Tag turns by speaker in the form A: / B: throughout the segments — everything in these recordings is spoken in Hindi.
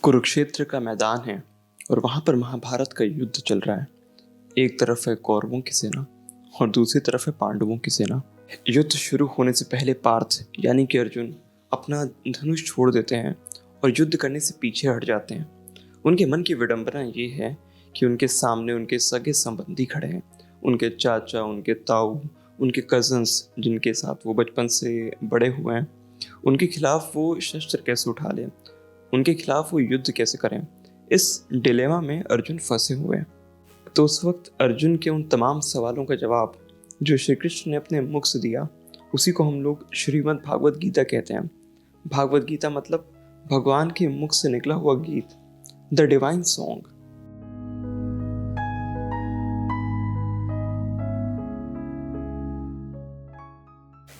A: कुरुक्षेत्र का मैदान है और वहां पर महाभारत का युद्ध चल रहा है। एक तरफ है कौरवों की सेना और दूसरी तरफ है पांडवों की सेना। युद्ध शुरू होने से पहले पार्थ यानी कि अर्जुन अपना धनुष छोड़ देते हैं और युद्ध करने से पीछे हट जाते हैं। उनके मन की विडंबना ये है कि उनके सामने उनके सगे संबंधी खड़े हैं, उनके चाचा, उनके ताऊ, उनके कजन्स जिनके साथ वो बचपन से बड़े हुए हैं। उनके खिलाफ वो शस्त्र कैसे उठा लें, उनके खिलाफ वो युद्ध कैसे करें। इस डिलेमा में अर्जुन फंसे हुए हैं। तो उस वक्त अर्जुन के उन तमाम सवालों का जवाब जो श्री कृष्ण ने अपने मुख से दिया, उसी को हम लोग श्रीमद् भागवत गीता कहते हैं। भागवत गीता मतलब भगवान के मुख से निकला हुआ गीत, द डिवाइन सॉन्ग।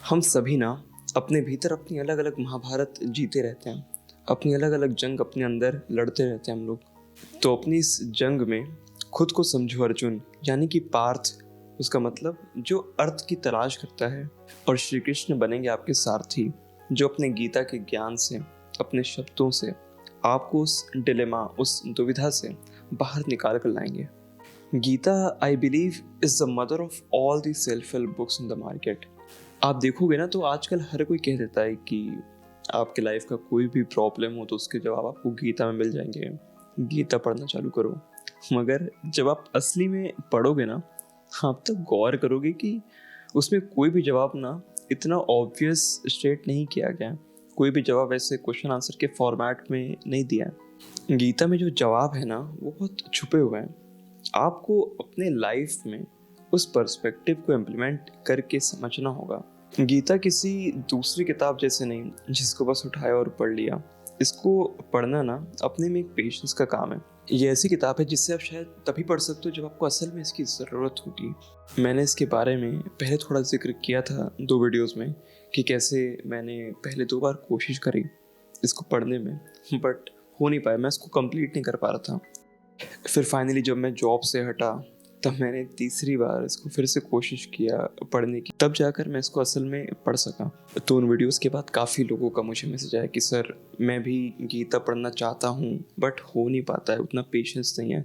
A: हम सभी ना अपने भीतर अपनी अलग अलग महाभारत जीते रहते हैं, अपनी अलग अलग जंग अपने अंदर लड़ते रहते हैं हम लोग। तो अपनी इस जंग में खुद को समझो अर्जुन, यानी कि पार्थ, उसका मतलब जो अर्थ की तलाश करता है, और श्री कृष्ण बनेंगे आपके सारथी जो अपने गीता के ज्ञान से, अपने शब्दों से आपको उस डिलेमा, उस दुविधा से बाहर निकाल कर लाएंगे। Gita I believe is the mother of all the self help books in the market. आप देखोगे ना तो आजकल हर कोई कह देता है कि आपके लाइफ का कोई भी प्रॉब्लम हो तो उसके जवाब आपको गीता में मिल जाएंगे, गीता पढ़ना चालू करो। मगर जब आप असली में पढ़ोगे ना, आप तब गौर करोगे कि उसमें कोई भी जवाब ना इतना ऑब्वियस स्टेट नहीं किया गया, कोई भी जवाब ऐसे क्वेश्चन आंसर के फॉर्मेट में नहीं दिया है। गीता में जो जवाब है ना वो बहुत छुपे हुए हैं। आपको अपने लाइफ में उस पर्सपेक्टिव को इम्प्लीमेंट करके समझना होगा। गीता किसी दूसरी किताब जैसे नहीं जिसको बस उठाया और पढ़ लिया। इसको पढ़ना ना अपने में एक पेशेंस का काम है। ये ऐसी किताब है जिससे आप शायद तभी पढ़ सकते हो जब आपको असल में इसकी ज़रूरत होगी। मैंने इसके बारे में पहले थोड़ा जिक्र किया था 2 वीडियोस में कि कैसे मैंने पहले 2 बार कोशिश करी इसको पढ़ने में, बट हो नहीं पाया, मैं इसको कंप्लीट नहीं कर पा रहा था। फिर फाइनली जब मैं जॉब से हटा तब मैंने तीसरी बार इसको फिर से कोशिश किया पढ़ने की, तब जाकर मैं इसको असल में पढ़ सका। तो उन वीडियोस के बाद काफ़ी लोगों का मुझे मैसेज आया कि सर मैं भी गीता पढ़ना चाहता हूँ बट हो नहीं पाता है, उतना पेशेंस नहीं है।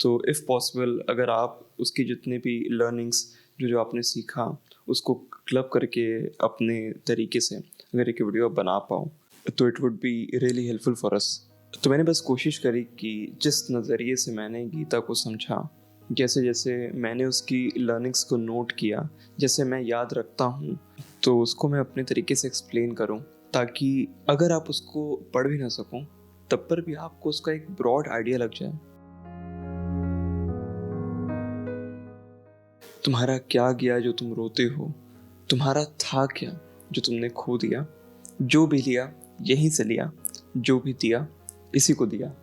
A: तो इफ़ पॉसिबल अगर आप उसकी जितने भी लर्निंग्स जो आपने सीखा उसको क्लब करके अपने तरीके से अगर एक वीडियो बना पाओ तो it would be really helpful for us. तो मैंने बस कोशिश करी कि जिस नज़रिए से मैंने गीता को समझा, जैसे जैसे मैंने उसकी लर्निंग्स को नोट किया, जैसे मैं याद रखता हूँ, तो उसको मैं अपने तरीके से एक्सप्लेन करूँ ताकि अगर आप उसको पढ़ भी ना सको तब पर भी आपको उसका एक ब्रॉड आइडिया लग जाए। तुम्हारा क्या गया जो तुम रोते हो, तुम्हारा था क्या जो तुमने खो दिया, जो भी लिया यहीं से लिया, जो भी दिया इसी को दिया।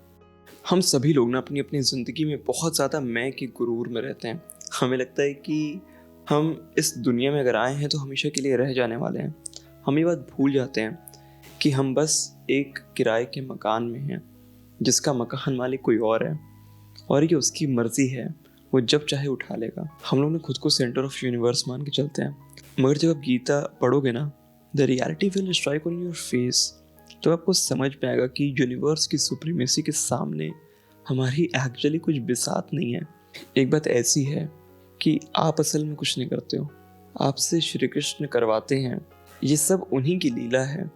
A: हम सभी लोग ना अपनी अपनी ज़िंदगी में बहुत ज़्यादा मैं के गुरूर में रहते हैं। हमें लगता है कि हम इस दुनिया में अगर आए हैं तो हमेशा के लिए रह जाने वाले हैं। हम ये बात भूल जाते हैं कि हम बस एक किराए के मकान में हैं जिसका मकान मालिक कोई और है और ये उसकी मर्जी है, वो जब चाहे उठा लेगा। हम लोग ने खुद को सेंटर ऑफ यूनिवर्स मान के चलते हैं, मगर जब आप गीता पढ़ोगे ना, the reality will strike on your face. तो आपको समझ में आएगा कि यूनिवर्स की सुप्रीमेसी के सामने हमारी एक्चुअली कुछ बिसात नहीं है। एक बात ऐसी है कि आप असल में कुछ नहीं करते हो, आपसे श्री कृष्ण करवाते हैं। ये सब उन्हीं की लीला है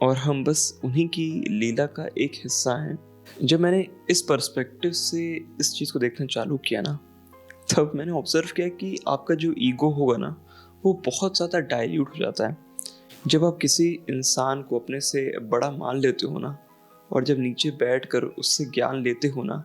A: और हम बस उन्हीं की लीला का एक हिस्सा हैं। जब मैंने इस पर्सपेक्टिव से इस चीज़ को देखना चालू किया ना, तब मैंने ऑब्जर्व किया कि आपका जो ईगो होगा ना वो बहुत ज़्यादा डाइल्यूट हो जाता है। जब आप किसी इंसान को अपने से बड़ा मान लेते हो ना, और जब नीचे बैठकर उससे ज्ञान लेते हो ना,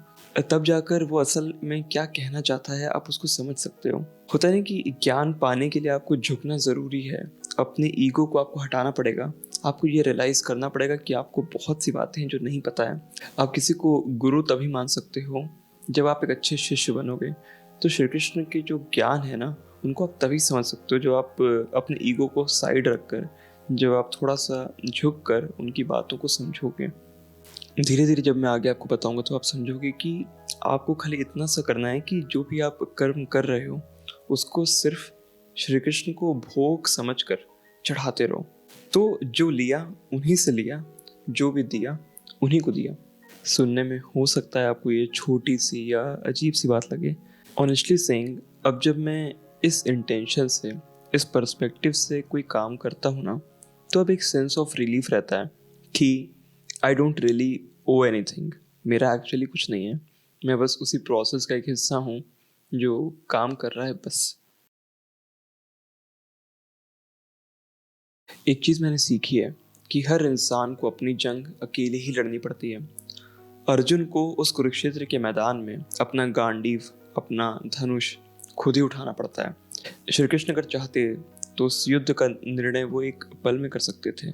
A: तब जाकर वो असल में क्या कहना चाहता है आप उसको समझ सकते हो। होता है कि ज्ञान पाने के लिए आपको झुकना ज़रूरी है, अपने ईगो को आपको हटाना पड़ेगा। आपको ये रियलाइज़ करना पड़ेगा कि आपको बहुत सी बातें हैं जो नहीं पता है। आप किसी को गुरु तभी मान सकते हो जब आप एक अच्छे शिष्य बनोगे। तो श्री कृष्ण के जो ज्ञान है ना उनको आप तभी समझ सकते हो जब आप अपने ईगो को साइड रखकर, जब आप थोड़ा सा झुक कर उनकी बातों को समझोगे। धीरे धीरे जब मैं आगे आपको बताऊंगा तो आप समझोगे कि आपको खाली इतना सा करना है कि जो भी आप कर्म कर रहे हो उसको सिर्फ श्री कृष्ण को भोग समझकर चढ़ाते रहो। तो जो लिया उन्हीं से लिया, जो भी दिया उन्हीं को दिया। सुनने में हो सकता है आपको ये छोटी सी या अजीब सी बात लगे। ऑनेस्टली सेइंग, अब जब मैं इस इंटेंशन से, इस पर्सपेक्टिव से कोई काम करता हूँ ना, तो अब एक सेंस ऑफ रिलीफ रहता है कि I don't really O anything. मेरा एक्चुअली कुछ नहीं है, मैं बस उसी प्रोसेस का एक हिस्सा हूँ जो काम कर रहा है बस। एक चीज़ मैंने सीखी है कि हर इंसान को अपनी जंग अकेले ही लड़नी पड़ती है। अर्जुन को उस कुरुक्षेत्र के मैदान में अपना गांडीव, अपना धनुष खुद ही उठाना पड़ता है। श्री कृष्ण अगर चाहते तो उस युद्ध का निर्णय वो एक पल में कर सकते थे,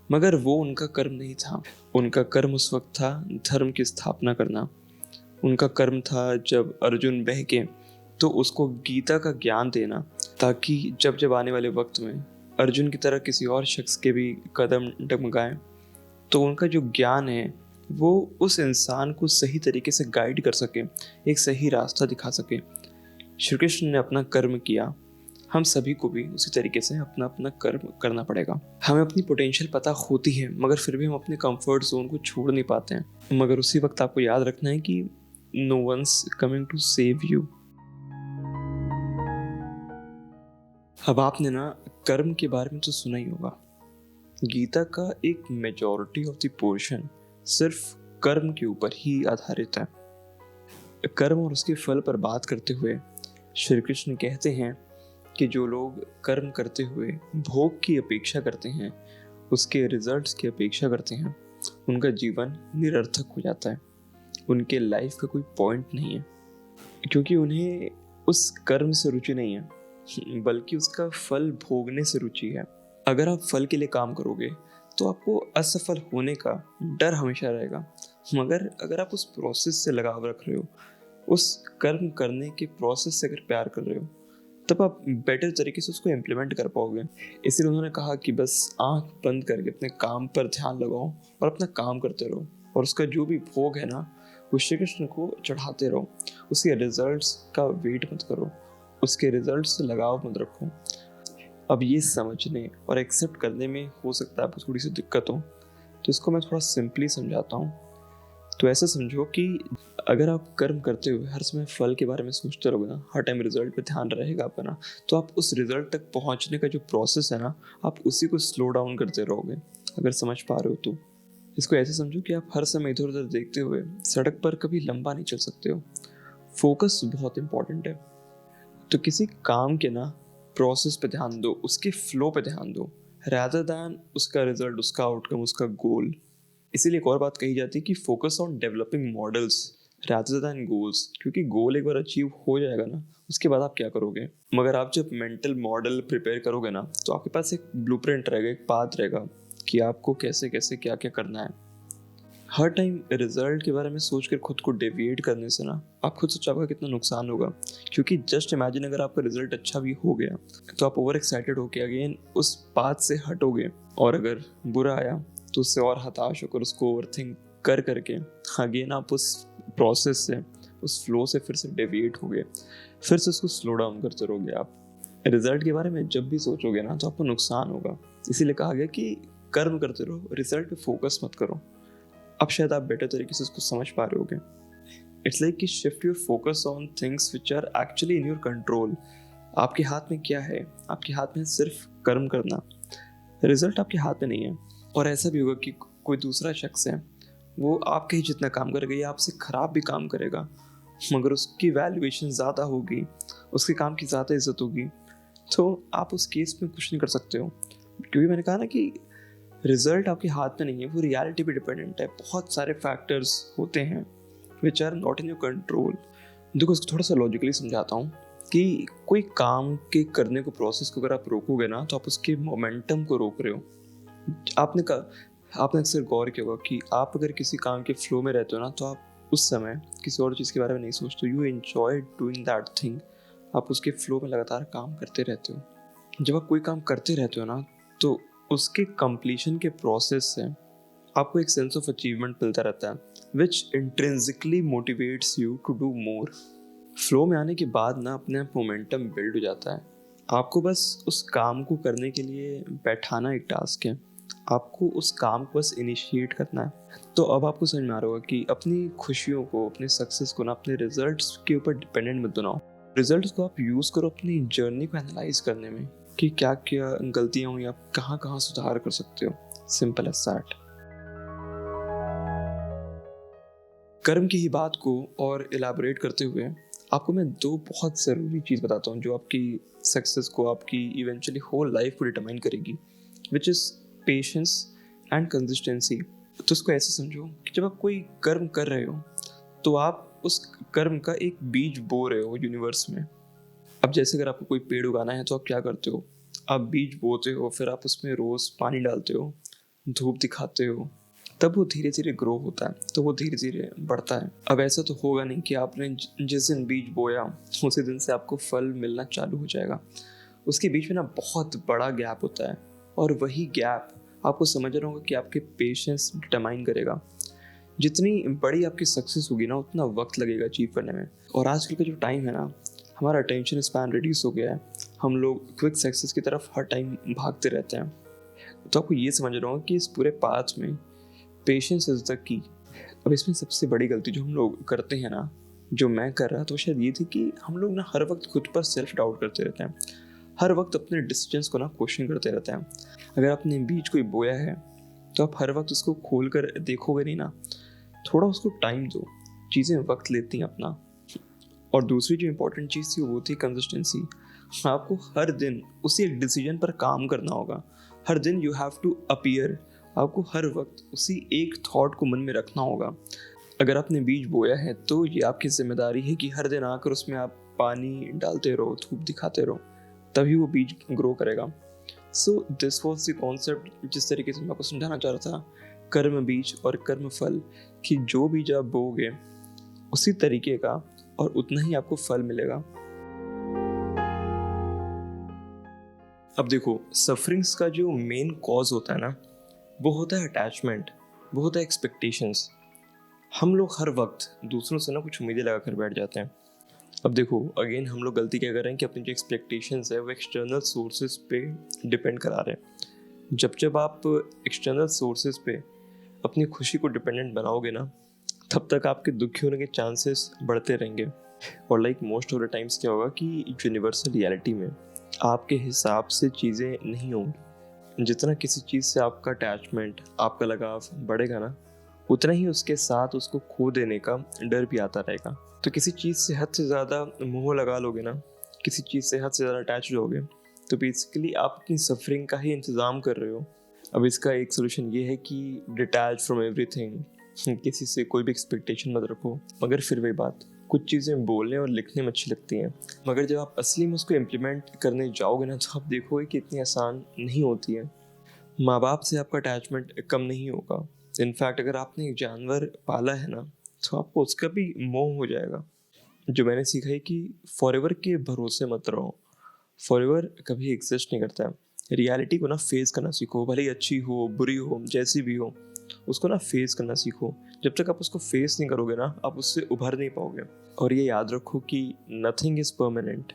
A: मगर वो उनका कर्म नहीं था। उनका कर्म उस वक्त था धर्म की स्थापना करना। उनका कर्म था जब अर्जुन बहके तो उसको गीता का ज्ञान देना, ताकि जब जब आने वाले वक्त में अर्जुन की तरह किसी और शख्स के भी कदम डगमगाएं तो उनका जो ज्ञान है वो उस इंसान को सही तरीके से गाइड कर सके, एक सही रास्ता दिखा सके। श्री कृष्ण ने अपना कर्म किया, हम सभी को भी उसी तरीके से अपना अपना कर्म करना पड़ेगा। हमें अपनी पोटेंशियल पता होती है, मगर फिर भी हम अपने कंफर्ट जोन को छोड़ नहीं पाते हैं। मगर उसी वक्त आपको याद रखना है कि no one's coming to save you. अब आपने ना कर्म के बारे में तो सुना ही होगा। गीता का एक मेजॉरिटी ऑफ द पोर्शन सिर्फ कर्म के ऊपर ही आधारित है। कर्म और उसके फल पर बात करते हुए श्री कृष्ण कहते हैं कि जो लोग कर्म करते हुए भोग की अपेक्षा करते हैं, उसके रिजल्ट्स की अपेक्षा करते हैं, उनका जीवन निरर्थक हो जाता है। उनके लाइफ का कोई पॉइंट नहीं है, क्योंकि उन्हें उस कर्म से रुचि नहीं है, बल्कि उसका फल भोगने से रुचि है। अगर आप फल के लिए काम करोगे तो आपको असफल होने का डर हमेशा रहेगा, मगर अगर आप उस प्रोसेस से लगाव रख रहे हो, उस कर्म करने के प्रोसेस से अगर प्यार कर रहे हो, तब आप बेटर तरीके से उसको इम्प्लीमेंट कर पाओगे। इसलिए उन्होंने कहा कि बस आंख बंद करके अपने काम पर ध्यान लगाओ और अपना काम करते रहो, और उसका जो भी भोग है ना, वो श्री कृष्ण को चढ़ाते रहो। उसके रिजल्ट्स का वेट मत करो, उसके रिजल्ट से लगाव मत रखो। अब ये समझने और एक्सेप्ट करने में हो सकता है आपको थोड़ी सी दिक्कत हो, तो इसको मैं थोड़ा सिंपली समझाता हूँ। तो ऐसे समझो कि अगर आप कर्म करते हुए हर समय फल के बारे में सोचते रहोगे ना, हर टाइम रिजल्ट पे ध्यान रहेगा आपका ना, तो आप उस रिजल्ट तक पहुंचने का जो प्रोसेस है ना, आप उसी को स्लो डाउन करते रहोगे। अगर समझ पा रहे हो तो इसको ऐसे समझो कि आप हर समय इधर उधर देखते हुए सड़क पर कभी लंबा नहीं चल सकते हो। फोकस बहुत इंपॉर्टेंट है। तो किसी काम के ना प्रोसेस पे ध्यान दो, उसके फ्लो पे ध्यान दो, rather than उसका रिजल्ट, उसका आउटकम, उसका गोल। इसीलिए एक और बात कही जाती है कि focus on developing models rather than goals, क्योंकि गोल एक बार अचीव हो जाएगा ना, उसके बाद आप क्या करोगे। मगर आप जब मेंटल मॉडल प्रिपेयर करोगे ना, तो आपके पास एक ब्लूप्रिंट रहेगा, एक पाथ रहेगा कि आपको कैसे कैसे क्या क्या करना है। हर टाइम रिजल्ट के बारे में सोचकर खुद को डेविएट करने से ना, आप खुद सोचो आपका कितना नुकसान होगा। क्योंकि जस्ट इमेजिन अगर आपका रिजल्ट अच्छा भी हो गया तो आप ओवर एक्साइटेड होकर अगेन उस पाथ से हटोगे, और अगर बुरा आया तो उससे और हताश होकर उसको ओवरथिंक कर करके अगेन आप उस प्रोसेस से, उस फ्लो से फिर से डेविएट हो गए, फिर से उसको स्लो डाउन करते रहोगे। आप रिजल्ट के बारे में जब भी सोचोगे ना, तो आपको नुकसान होगा। इसीलिए कहा गया कि कर्म करते रहो, रिजल्ट पे फोकस मत करो। अब शायद आप बेटर तरीके से इसको समझ पा रहे होगे। इट्स लाइक कि shift your focus on things which are actually in your control. आपके हाथ में क्या है? आपके हाथ में सिर्फ कर्म करना, रिजल्ट आपके हाथ में नहीं है। और ऐसा भी होगा कि कोई दूसरा शख्स है, वो आपके ही जितना काम करेगा या आपसे खराब भी काम करेगा, मगर उसकी वैल्यूएशन ज़्यादा होगी, उसके काम की ज़्यादा इज्जत होगी, तो आप उस केस में कुछ नहीं कर सकते हो। क्योंकि मैंने कहा ना कि रिजल्ट आपके हाथ में नहीं है, वो रियलिटी पे डिपेंडेंट है। बहुत सारे फैक्टर्स होते हैं which are not in your control. देखो, इसको थोड़ा सा लॉजिकली समझाता हूँ कि कोई काम के करने को, प्रोसेस को अगर आप रोकोगे ना, तो आप उसके मोमेंटम को रोक रहे हो। आपने अक्सर गौर किया होगा कि आप अगर किसी काम के फ्लो में रहते हो ना, तो आप उस समय किसी और चीज़ के बारे में नहीं सोचते, you enjoy doing that thing. आप उसके फ्लो में लगातार काम करते रहते हो। जब आप कोई काम करते रहते हो ना, तो उसके कंप्लीशन के प्रोसेस से आपको एक सेंस ऑफ अचीवमेंट मिलता रहता है, which intrinsically motivates you to do more. Flow में आने के बाद ना अपने आप मोमेंटम बिल्ड हो जाता है। आपको बस उस काम को करने के लिए बैठाना एक टास्क है, आपको उस काम को बस इनिशिएट करना है। तो अब आपको समझ में आ रहा होगा कि अपनी खुशियों को, अपने सक्सेस को ना अपने रिजल्ट्स के ऊपर डिपेंडेंट मत बनाओ। रिजल्ट्स को आप यूज़ करो अपनी जर्नी को एनालाइज करने में कि क्या क्या गलतियाँ हुई, आप कहाँ कहाँ सुधार कर सकते हो। Simple as that. कर्म की ही बात को और इलाबोरेट करते हुए आपको मैं दो बहुत ज़रूरी चीज़ बताता हूँ जो आपकी सक्सेस को, आपकी इवेंचुअली होल लाइफ को डिटरमाइन करेगी, which is patience and consistency. तो उसको ऐसे समझो कि जब आप कोई कर्म कर रहे हो तो आप उस कर्म का एक बीज बो रहे हो यूनिवर्स में। अब जैसे अगर आपको कोई पेड़ उगाना है तो आप क्या करते हो, आप बीज बोते हो, फिर आप उसमें रोज़ पानी डालते हो, धूप दिखाते हो, तब वो धीरे धीरे ग्रो होता है, तो वो धीरे धीरे बढ़ता है। अब ऐसा तो होगा नहीं कि आपने जिस दिन बीज बोया उसी दिन से आपको फल मिलना चालू हो जाएगा। उसके बीच में ना बहुत बड़ा गैप होता है, और वही गैप आपको समझ रहा होगा कि आपके पेशेंस डिटरमाइन करेगा। जितनी बड़ी आपकी सक्सेस होगी ना उतना वक्त लगेगा अचीव करने में। और आजकल का जो टाइम है ना, हमारा अटेंशन स्पैन रिड्यूस हो गया है, हम लोग क्विक सक्सेस की तरफ हर टाइम भागते रहते हैं। तो आपको ये समझ रहा हूँ कि इस पूरे पाथ में पेशेंस इज द की। अब इसमें सबसे बड़ी गलती जो हम लोग करते हैं ना, जो मैं कर रहा तो शायद ये थी कि हम लोग ना हर वक्त खुद पर सेल्फ डाउट करते रहते हैं, हर वक्त अपने डिसीजंस को ना क्वेश्चन करते रहते हैं। अगर आपने बीज कोई बोया है तो आप हर वक्त उसको खोल कर देखोगे नहीं ना, थोड़ा उसको टाइम दो, चीज़ें वक्त लेती हैं अपना। और दूसरी जो इम्पोर्टेंट चीज़ थी वो थी कंसिस्टेंसी। आपको हर दिन उसी एक डिसीजन पर काम करना होगा, हर दिन यू हैव टू अपीयर, आपको हर वक्त उसी एक थॉट को मन में रखना होगा। अगर आपने बीज बोया है तो ये आपकी जिम्मेदारी है कि हर दिन आकर उसमें आप पानी डालते रहो, धूप दिखाते रहो, तभी वो बीज ग्रो करेगा। So this was the concept जिस तरीके से मैं आपको समझाना चाह रहा था, कर्म बीज और कर्म फल, कि जो बीज आप बोओगे उसी तरीके का और उतना ही आपको फल मिलेगा। अब देखो, सफरिंग्स का जो मेन कॉज होता है ना, वो होता है अटैचमेंट, वो होता है एक्सपेक्टेशंस। हम लोग हर वक्त दूसरों से ना कुछ उम्मीदें लगा कर बैठ जाते हैं। अब देखो अगेन हम लोग गलती क्या कर रहे हैं कि अपनी जो एक्सपेक्टेशंस है वो एक्सटर्नल सोर्सेज पे डिपेंड करा रहे हैं। जब जब आप एक्सटर्नल सोर्सेज पे अपनी खुशी को डिपेंडेंट बनाओगे ना, तब तक आपके दुखी होने के चांसेस बढ़ते रहेंगे। और like most of the times क्या होगा कि यूनिवर्सल रियलिटी में आपके हिसाब से चीज़ें नहीं होंगी। जितना किसी चीज़ से आपका अटैचमेंट, आपका लगाव बढ़ेगा ना, उतना ही उसके साथ उसको खो देने का डर भी आता रहेगा। तो किसी चीज़ से हद से ज़्यादा मोह लगा लोगे ना, किसी चीज़ से हद से ज़्यादा अटैच हो जाओगे, तो बेसिकली आप अपनी सफरिंग का ही इंतज़ाम कर रहे हो। अब इसका एक सोल्यूशन ये है कि डिटैच फ्रॉम एवरीथिंग, किसी से कोई भी एक्सपेक्टेशन मत रखो। मगर फिर वही बात, कुछ चीज़ें बोलने और लिखने में अच्छी लगती हैं, मगर जब आप असली में उसको इम्प्लीमेंट करने जाओगे ना, तो आप देखोगे कि इतनी आसान नहीं होती है। माँ बाप से आपका अटैचमेंट कम नहीं होगा। इनफैक्ट अगर आपने एक जानवर पाला है ना, तो आपको उसका भी मोह हो जाएगा। जो मैंने सीखा है कि फॉरएवर के भरोसे मत रहो, फॉरएवर कभी एग्जिस्ट नहीं करता है। रियलिटी को ना फेस करना सीखो, भले ही अच्छी हो बुरी हो जैसी भी हो, उसको ना फेस करना सीखो। जब तक आप उसको फेस नहीं करोगे ना, आप उससे उभर नहीं पाओगे। और ये याद रखो कि नथिंग इज परमानेंट।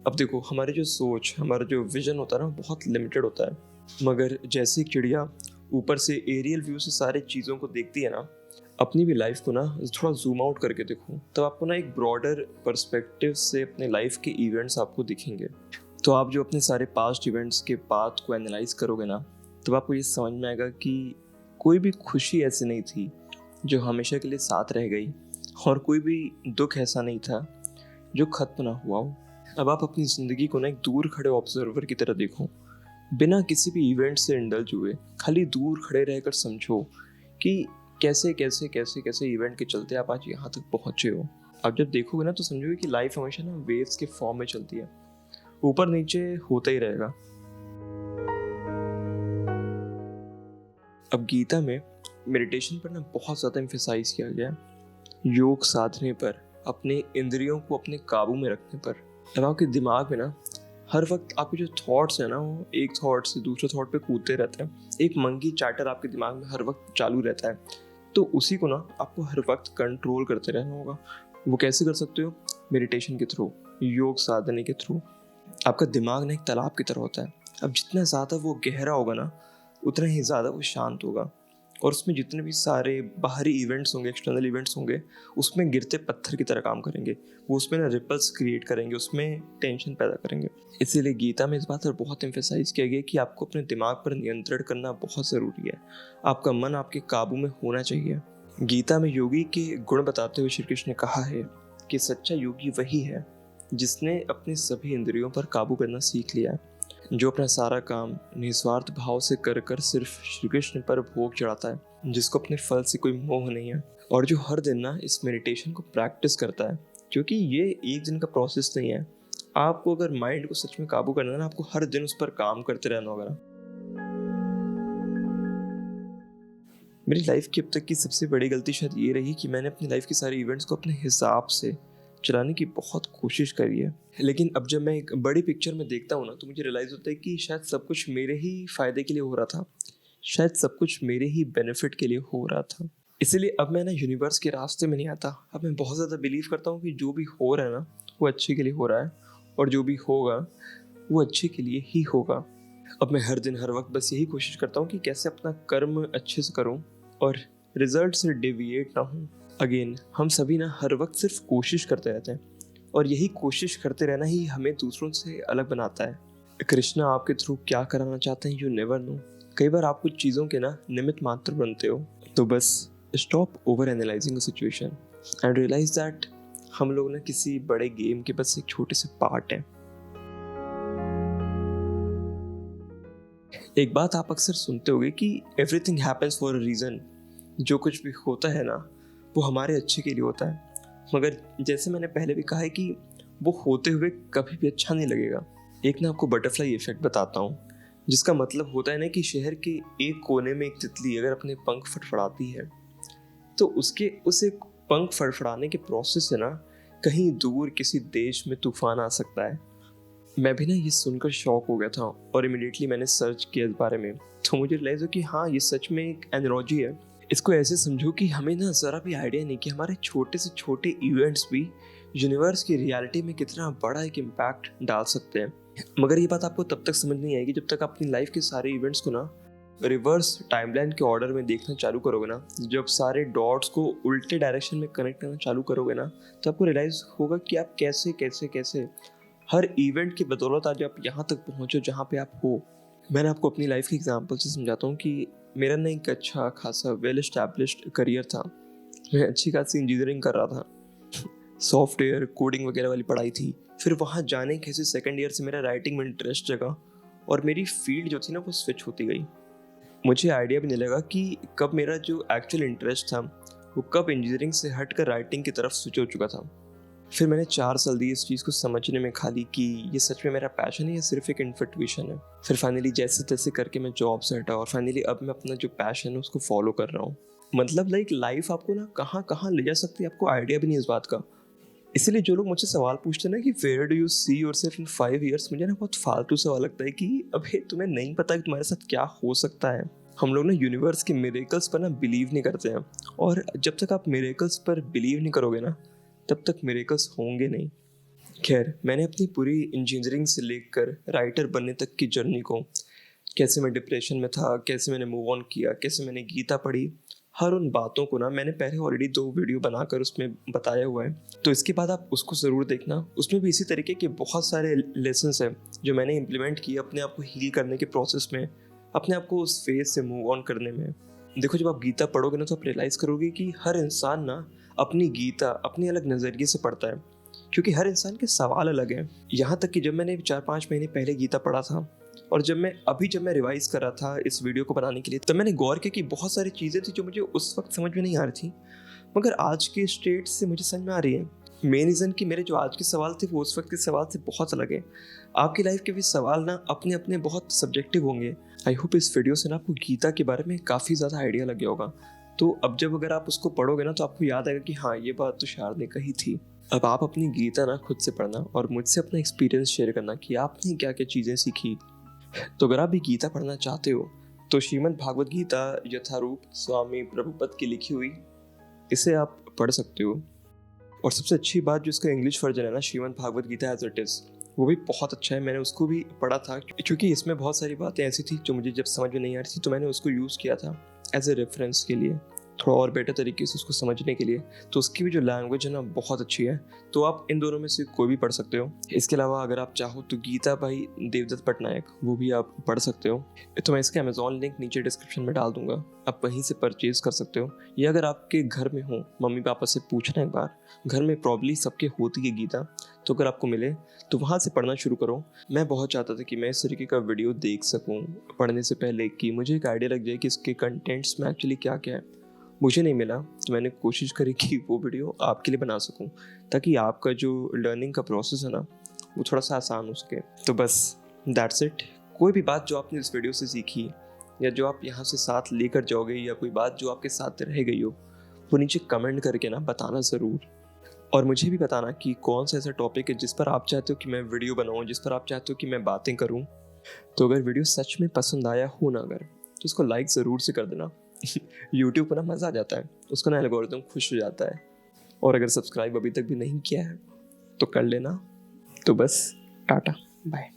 A: अब देखो हमारी जो सोच, हमारा जो विजन होता है ना, बहुत लिमिटेड होता है। मगर जैसे एक चिड़िया ऊपर से एरियल व्यू से सारी चीज़ों को देखती है ना, अपनी भी लाइफ को ना थोड़ा जूम आउट करके देखो, तब आपको ना एक ब्रॉडर पर्सपेक्टिव से अपने लाइफ के इवेंट्स आपको दिखेंगे। तो आप जो अपने सारे पास्ट इवेंट्स के पाथ को एनालाइज करोगे ना, तब आपको ये समझ में आएगा कि कोई भी खुशी ऐसी नहीं थी जो हमेशा के लिए साथ रह गई, और कोई भी दुख ऐसा नहीं था जो खत्म ना हुआ हो। अब आप अपनी ज़िंदगी को ना एक दूर खड़े ऑब्जर्वर की तरह देखो, बिना किसी भी इवेंट से इंडल्ज हुए, खाली दूर खड़े रहकर समझो कि कैसे कैसे कैसे कैसे इवेंट के चलते आप आज यहाँ तक पहुँचे हो। अब जब देखोगे ना, तो समझोगे कि लाइफ हमेशा ना वेव्स के फॉर्म में चलती है, ऊपर नीचे होता ही रहेगा। अब गीता में मेडिटेशन पर ना बहुत ज़्यादा एम्फेसाइज किया गया है, योग साधने पर, अपने इंद्रियों को अपने काबू में रखने पर। अब आपके दिमाग में ना हर वक्त आपके जो थॉट्स हैं ना, वो एक थॉट से दूसरे थॉट पे कूदते रहते हैं। एक मंकी चैटर आपके दिमाग में हर वक्त चालू रहता है, तो उसी को ना आपको हर वक्त कंट्रोल करते रहना होगा। वो कैसे कर सकते हो? मेडिटेशन के थ्रू, योग साधने के थ्रू। आपका दिमाग ना एक तालाब की तरह होता है, अब जितना ज़्यादा वो गहरा होगा ना, उतना ही ज़्यादा वो शांत होगा, और उसमें जितने भी सारे बाहरी इवेंट्स होंगे, एक्सटर्नल इवेंट्स होंगे, उसमें गिरते पत्थर की तरह काम करेंगे। वो उसमें ना रिपल्स क्रिएट करेंगे, उसमें टेंशन पैदा करेंगे। इसीलिए गीता में इस बात पर बहुत एम्फेसाइज किया गया कि आपको अपने दिमाग पर नियंत्रण करना बहुत ज़रूरी है। आपका मन आपके काबू में होना चाहिए। गीता में योगी के गुण बताते हुए श्री कृष्ण ने कहा है कि सच्चा योगी वही है जिसने अपने सभी इंद्रियों पर काबू करना सीख लिया है, जो अपना सारा काम निस्वार्थ भाव से कर कर सिर्फ श्री कृष्ण पर भोग चढ़ाता है, जिसको अपने फल से कोई मोह नहीं है, और जो हर दिन ना इस मेडिटेशन को प्रैक्टिस करता है। क्योंकि ये एक दिन का प्रोसेस नहीं है। आपको अगर माइंड को सच में काबू करना है ना, आपको हर दिन उस पर काम करते रहना होगा। मेरी लाइफ की अब तक की सबसे बड़ी गलती शायद ये रही कि मैंने अपनी लाइफ के सारे इवेंट्स को अपने हिसाब से चलाने की बहुत कोशिश करी है। लेकिन अब जब मैं एक बड़ी पिक्चर में देखता हूँ ना, तो मुझे रियलाइज़ होता है कि शायद सब कुछ मेरे ही फ़ायदे के लिए हो रहा था, शायद सब कुछ मेरे ही बेनिफिट के लिए हो रहा था। इसीलिए अब मैं ना यूनिवर्स के रास्ते में नहीं आता। अब मैं बहुत ज़्यादा बिलीव करता हूँ कि जो भी हो रहा है ना, वो अच्छे के लिए हो रहा है, और जो भी होगा वो अच्छे के लिए ही होगा। अब मैं हर दिन हर वक्त बस यही कोशिश करता हूँ कि कैसे अपना कर्म अच्छे से करूँ और रिजल्ट से डेविएट ना हूँ। अगेन, हम सभी ना हर वक्त सिर्फ कोशिश करते रहते हैं, और यही कोशिश करते रहना ही हमें दूसरों से अलग बनाता है। कृष्णा आपके थ्रू क्या कराना चाहते हैं, यू नेवर नो। कई बार आप कुछ चीज़ों के ना निमित्त मात्र बनते हो। तो बस stop over analysing a situation and realise that हम लोग ना किसी बड़े गेम के बस एक छोटे से पार्ट हैं। एक बात आप अक्सर सुनते होगे कि everything happens for a reason. जो कुछ भी होता है ना, वो हमारे अच्छे के लिए होता है। मगर जैसे मैंने पहले भी कहा है कि वो होते हुए कभी भी अच्छा नहीं लगेगा। एक ना आपको बटरफ्लाई इफेक्ट बताता हूँ, जिसका मतलब होता है ना कि शहर के एक कोने में एक तितली अगर अपने पंख फड़फड़ाती है, तो उसके उस एक पंख फड़फड़ाने के प्रोसेस से ना कहीं दूर किसी देश में तूफान आ सकता है। मैं भी ना ये सुनकर शॉक हो गया था, और इमिडिएटली मैंने सर्च किया इस बारे में। तो मुझे रियलाइज हो कि हाँ, ये सच में एक एनालॉजी है। इसको ऐसे समझो कि हमें ना ज़रा भी आइडिया नहीं कि हमारे छोटे से छोटे इवेंट्स भी यूनिवर्स की रियलिटी में कितना बड़ा एक इम्पैक्ट डाल सकते हैं। मगर ये बात आपको तब तक समझ नहीं आएगी जब तक आप अपनी लाइफ के सारे इवेंट्स को ना रिवर्स टाइमलाइन के ऑर्डर में देखना चालू करोगे ना। जब सारे डॉट्स को उल्टे डायरेक्शन में कनेक्ट करना चालू करोगे ना, तो आपको रियलाइज होगा कि आप कैसे कैसे कैसे हर इवेंट की बदौलत आज आप यहाँ तक पहुँचो जहाँ पे आप हो। मैंने आपको अपनी लाइफ के एग्जाम्पल से समझाता हूँ कि मेरा ना एक अच्छा खासा वेल एस्टैब्लिश्ड करियर था। मैं अच्छी खासी इंजीनियरिंग कर रहा था, सॉफ्टवेयर कोडिंग वगैरह वाली पढ़ाई थी। फिर वहाँ जाने कैसे सेकेंड ईयर से मेरा राइटिंग में इंटरेस्ट जगा, और मेरी फील्ड जो थी ना वो स्विच होती गई। मुझे आइडिया भी नहीं लगा कि कब मेरा जो एक्चुअल इंटरेस्ट था वो कब इंजीनियरिंग से हट कर राइटिंग की तरफ स्विच हो चुका था। फिर मैंने 4 साल दिए इस चीज़ को समझने में खाली कि ये सच में मेरा पैशन है या सिर्फ एक इन्फेक्ट्यूएशन है। फिर फाइनली जैसे तैसे करके मैं जॉब से हटा, और फाइनली अब मैं अपना जो पैशन है उसको फॉलो कर रहा हूँ। मतलब लाइफ आपको ना कहाँ कहाँ ले जा सकती है, आपको आइडिया भी नहीं इस बात का। इसलिए जो लोग मुझसे सवाल पूछते हैं ना कि where do you see yourself in 5 years, मुझे ना बहुत फालतू सवाल लगता है कि अबे तुम्हें नहीं पता कि तुम्हारे साथ क्या हो सकता है। हम लोग ना यूनिवर्स के मिरेकल्स पर ना बिलीव नहीं करते हैं, और जब तक आप मिरेकल्स पर बिलीव नहीं करोगे ना, तब तक मिरेकल्स होंगे नहीं। खैर, मैंने अपनी पूरी इंजीनियरिंग से लेकर राइटर बनने तक की जर्नी को, कैसे मैं डिप्रेशन में था, कैसे मैंने मूव ऑन किया, कैसे मैंने गीता पढ़ी, हर उन बातों को ना मैंने पहले ऑलरेडी 2 वीडियो बनाकर उसमें बताया हुआ है। तो इसके बाद आप उसको ज़रूर देखना। उसमें भी इसी तरीके के बहुत सारे लेसन्स हैं जो मैंने इम्प्लीमेंट किए अपने आप को हील करने के प्रोसेस में, अपने आप को उस फेज से मूव ऑन करने में। देखो, जब आप गीता पढ़ोगे ना, तो आप रियलाइज़ करोगे कि हर इंसान ना अपनी गीता अपने अलग नज़रिए से पढ़ता है, क्योंकि हर इंसान के सवाल अलग हैं। यहाँ तक कि जब मैंने 4-5 महीने पहले गीता पढ़ा था, और जब मैं रिवाइज कर रहा था इस वीडियो को बनाने के लिए, तब मैंने गौर किया कि बहुत सारी चीज़ें थी जो मुझे उस वक्त समझ में नहीं आ रही थी, मगर आज के स्टेट से मुझे समझ में आ रही है। मेन रीज़न कि मेरे जो आज के सवाल थे वो उस वक्त के सवाल से बहुत अलग है। आपकी लाइफ के भी सवाल ना अपने अपने बहुत सब्जेक्टिव होंगे। आई होप इस वीडियो से ना आपको गीता के बारे में काफ़ी ज़्यादा आइडिया लग गया होगा। तो अब जब अगर आप उसको पढ़ोगे ना, तो आपको याद आएगा कि हाँ, ये बात तो शायद ने कही थी। अब आप अपनी गीता ना खुद से पढ़ना और मुझसे अपना एक्सपीरियंस शेयर करना कि आपने क्या क्या चीज़ें सीखी। तो अगर आप भी गीता पढ़ना चाहते हो, तो श्रीमद् भागवत गीता यथारूप स्वामी प्रभुपद की लिखी हुई, इसे आप पढ़ सकते हो। और सबसे अच्छी बात, जो इसका इंग्लिश वर्जन है ना, Shrimad Bhagavad Gita as it is, वो भी बहुत अच्छा है, मैंने उसको भी पढ़ा था क्योंकि इसमें बहुत सारी बातें ऐसी थी जो मुझे जब समझ में नहीं आ रही थी, तो मैंने उसको यूज़ किया था एज ए रेफरेंस के लिए, थोड़ा और बेटर तरीके से उसको समझने के लिए। तो उसकी भी जो लैंग्वेज है ना बहुत अच्छी है, तो आप इन दोनों में से कोई भी पढ़ सकते हो। इसके अलावा अगर आप चाहो तो गीता भाई देवदत्त पटनायक, वो भी आप पढ़ सकते हो। तो मैं इसका अमेजॉन लिंक नीचे डिस्क्रिप्शन में डाल दूंगा, आप वहीं से परचेज कर सकते हो। या अगर आपके घर में हो, मम्मी पापा से पूछना एक बार, घर में प्रॉब्ली सबके होती है गीता, तो अगर आपको मिले तो वहाँ से पढ़ना शुरू करो। मैं बहुत चाहता था कि मैं इस तरीके का वीडियो देख सकूँ पढ़ने से पहले, कि मुझे एक आइडिया लग जाए कि इसके कंटेंट्स में एक्चुअली क्या क्या है। मुझे नहीं मिला तो मैंने कोशिश करी कि वो वीडियो आपके लिए बना सकूं, ताकि आपका जो लर्निंग का प्रोसेस है ना वो थोड़ा सा आसान हो सके। तो बस दैट्स इट। कोई भी बात जो आपने इस वीडियो से सीखी या जो आप यहाँ से साथ लेकर जाओगे, या कोई बात जो आपके साथ रह गई हो, वो नीचे कमेंट करके ना बताना ज़रूर। और मुझे भी बताना कि कौन सा ऐसा टॉपिक है जिस पर आप चाहते हो कि मैं वीडियो बनाऊँ, जिस पर आप चाहते हो कि मैं बातें करूँ। तो अगर वीडियो सच में पसंद आया हो ना अगर, तो उसको लाइक ज़रूर से कर देना। यूट्यूब पर ना मज़ा आ जाता है, उसका ना एल्गोरिथम खुश हो जाता है। और अगर सब्सक्राइब अभी तक भी नहीं किया है तो कर लेना। तो बस टाटा बाय।